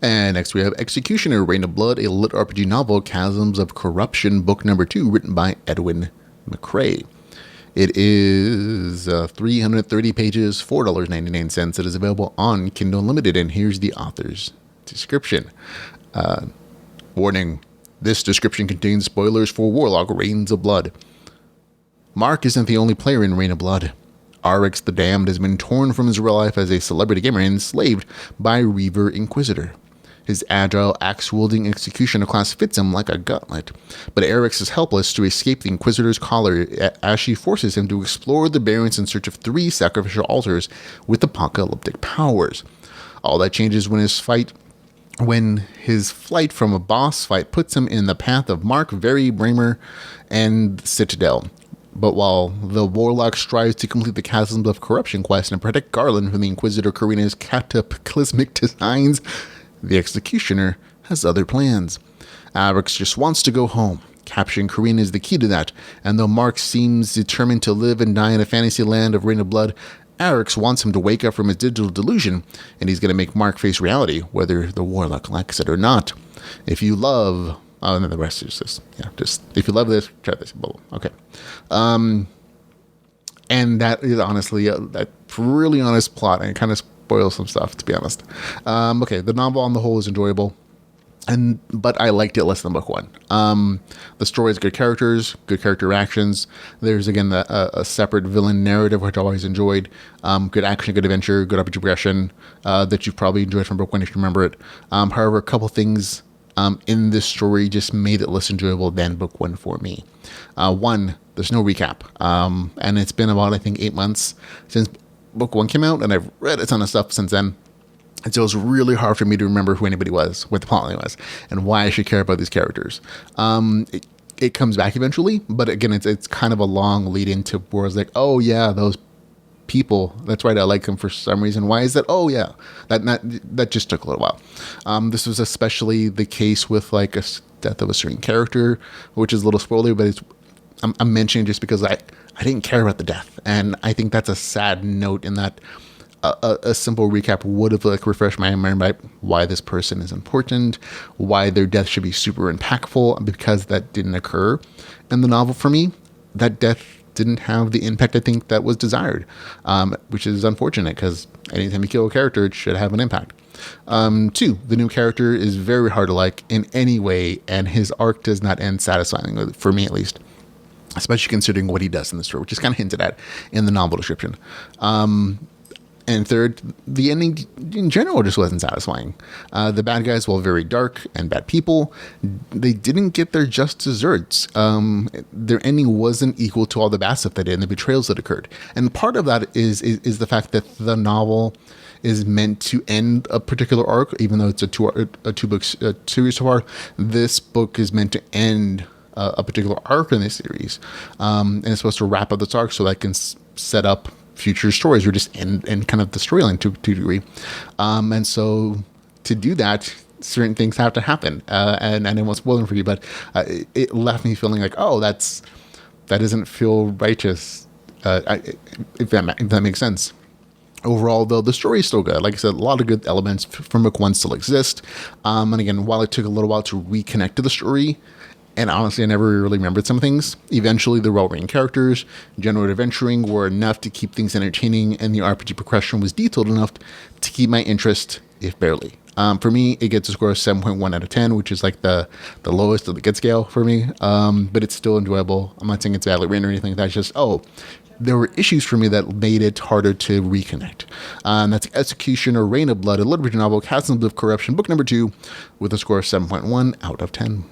And next we have Executioner, Reign of Blood, a LitRPG novel, Chasms of Corruption, book number 2, written by Edwin McCrae. It is 330 pages, $4.99. It is available on Kindle Unlimited, and here's the author's description. Warning, this description contains spoilers for Warlock, Reigns of Blood. Mark isn't the only player in Reign of Blood. Arix the Damned has been torn from his real life as a celebrity gamer and enslaved by Reiver Inquisitor. His agile, axe-wielding executioner class fits him like a gauntlet, but Arix is helpless to escape the Inquisitor's collar as she forces him to explore the Barrens in search of 3 sacrificial altars with apocalyptic powers. All that changes when his flight from a boss fight puts him in the path of Mark, Vari, Braemar and Citadel. But while the Warlock strives to complete the Chasms of Corruption quest and protect Garland from the Inquisitor Karina's cataclysmic designs, the Executioner has other plans. Arix just wants to go home. Capturing Karina is the key to that, and though Mark seems determined to live and die in a fantasy land of Reign of Blood, Arix wants him to wake up from his digital delusion, and he's going to make Mark face reality, whether the Warlock likes it or not. If you love... Oh, and then the rest is just... Yeah, just... If you love this, try this. Okay. And that is honestly a really honest plot, and it kind of spoils some stuff, to be honest. Okay, the novel on the whole is enjoyable, but I liked it less than book 1. The story has good characters, good character actions. There's, again, a separate villain narrative, which I always enjoyed. Good action, good adventure, good RPG progression that you've probably enjoyed from book 1 if you remember it. However, a couple things in this story just made it less enjoyable than book 1 for me. One, there's no recap. And it's been about, I think, 8 months since book 1 came out, and I've read a ton of stuff since then. And so it was really hard for me to remember who anybody was, what the plotline was, and why I should care about these characters. It comes back eventually, but again, it's kind of a long lead into where I was like, oh yeah, those people, that's right, I like them for some reason. Why is that? Oh yeah, that just took a little while. This was especially the case with like a death of a certain character, which is a little spoiler, but I'm mentioning just because I didn't care about the death, and I think that's a sad note in that a simple recap would have like refreshed my memory by why this person is important, why their death should be super impactful, because that didn't occur in the novel for me. That death didn't have the impact I think that was desired, which is unfortunate because anytime you kill a character, it should have an impact. 2, the new character is very hard to like in any way, and his arc does not end satisfyingly, for me at least, especially considering what he does in the story, which is kind of hinted at in the novel description. And 3rd, the ending in general just wasn't satisfying. The bad guys, while very dark and bad people, they didn't get their just desserts. Their ending wasn't equal to all the bad stuff they did and the betrayals that occurred. And part of that is the fact that the novel is meant to end a particular arc, even though it's a two book series so far. This book is meant to end a particular arc in this series, and it's supposed to wrap up this arc so that can set up future stories or just end kind of the storyline to a degree. And so to do that, certain things have to happen. And I won't spoil them for you, but it left me feeling like, oh, that doesn't feel righteous, if that makes sense. Overall, though, the story is still good. Like I said, a lot of good elements from book 1 still exist. And again, while it took a little while to reconnect to the story, and honestly, I never really remembered some things, eventually the well-written characters, general adventuring were enough to keep things entertaining, and the RPG progression was detailed enough to keep my interest, if barely. For me, it gets a score of 7.1 out of 10, which is like the lowest of the good scale for me, but it's still enjoyable. I'm not saying it's badly written or anything like that. It's just, there were issues for me that made it harder to reconnect. That's Executioner, Reign of Blood, a LitRPG novel, Chasms of Corruption, book number 2, with a score of 7.1 out of 10.